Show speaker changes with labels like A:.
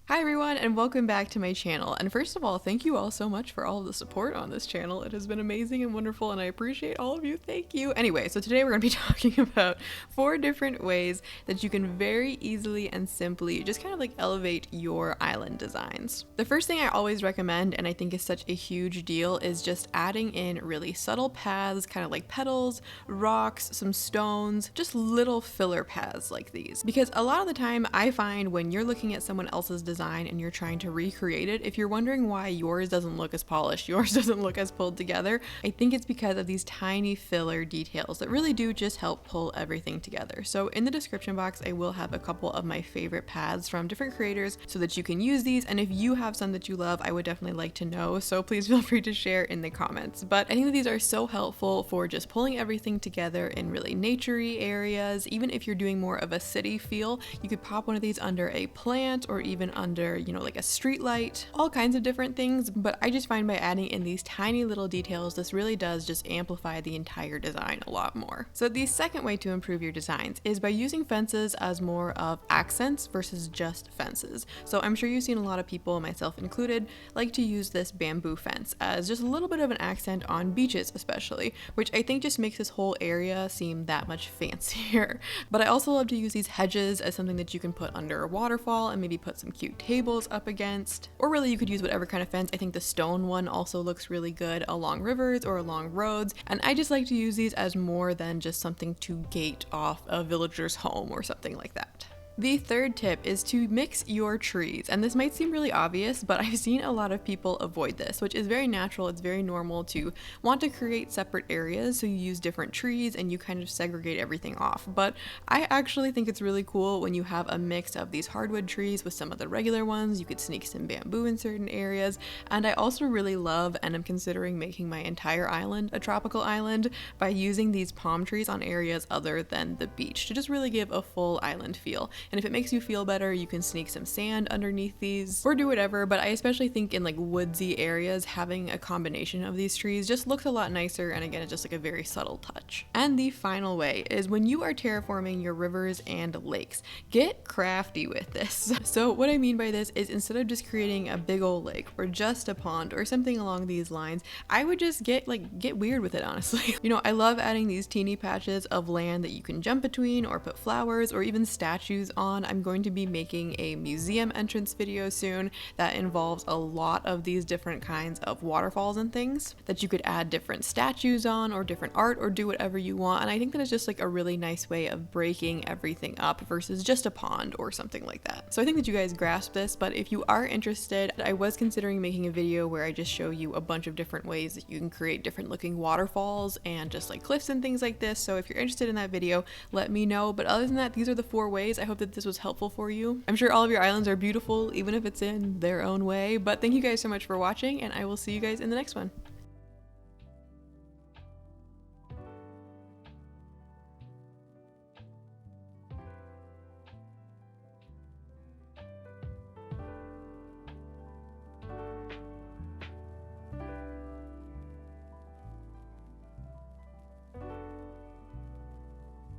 A: Hi everyone and welcome back to my channel. And first of all, thank you all so much for all of the support on this channel. It has been amazing and wonderful and I appreciate all of you. Thank you. Anyway, so today we're going to be talking about 4 different ways that you can very easily and simply just kind of like elevate your island designs. The first thing I always recommend, and I think is such a huge deal, is just adding in really subtle paths, kind of like petals, rocks, some stones, just little filler paths like these. Because a lot of the time I find when you're looking at someone else's design and you're trying to recreate it, if you're wondering why yours doesn't look as polished, yours doesn't look as pulled together, I think it's because of these tiny filler details that really do just help pull everything together. So in the description box, I will have a couple of my favorite paths from different creators so that you can use these. And if you have some that you love, I would definitely like to know. So please feel free to share in the comments. But I think that these are so helpful for just pulling everything together in really naturey areas. Even if you're doing more of a city feel, you could pop one of these under a plant or even under, you know, like a street light, all kinds of different things. But I just find by adding in these tiny little details, this really does just amplify the entire design a lot more. So the second way to improve your designs is by using fences as more of accents versus just fences. So I'm sure you've seen a lot of people, myself included, like to use this bamboo fence as just a little bit of an accent on beaches especially, which I think just makes this whole area seem that much fancier. But I also love to use these hedges as something that you can put under a waterfall and maybe put some cute tables up against, or really you could use whatever kind of fence. I think the stone one also looks really good along rivers or along roads, and I just like to use these as more than just something to gate off a villager's home or something like that. The third tip is to mix your trees, and this might seem really obvious, but I've seen a lot of people avoid this, which is very natural. It's very normal to want to create separate areas, so you use different trees and you kind of segregate everything off. But I actually think it's really cool when you have a mix of these hardwood trees with some of the regular ones. You could sneak some bamboo in certain areas, and I also really love, and I'm considering making my entire island a tropical island by using these palm trees on areas other than the beach to just really give a full island feel. And if it makes you feel better, you can sneak some sand underneath these or do whatever. But I especially think in like woodsy areas, having a combination of these trees just looks a lot nicer. And again, it's just like a very subtle touch. And the final way is when you are terraforming your rivers and lakes, get crafty with this. So what I mean by this is instead of just creating a big old lake or just a pond or something along these lines, I would just get weird with it, honestly. You know, I love adding these teeny patches of land that you can jump between or put flowers or even statues on. I'm going to be making a museum entrance video soon that involves a lot of these different kinds of waterfalls and things that you could add different statues on or different art or do whatever you want. And I think that it's just like a really nice way of breaking everything up versus just a pond or something like that. So I think that you guys grasp this, but if you are interested, I was considering making a video where I just show you a bunch of different ways that you can create different looking waterfalls and just like cliffs and things like this. So if you're interested in that video, let me know. But other than that, these are the 4 ways. I hope that this was helpful for you. I'm sure all of your islands are beautiful, even if it's in their own way. But thank you guys so much for watching, and I will see you guys in the next one.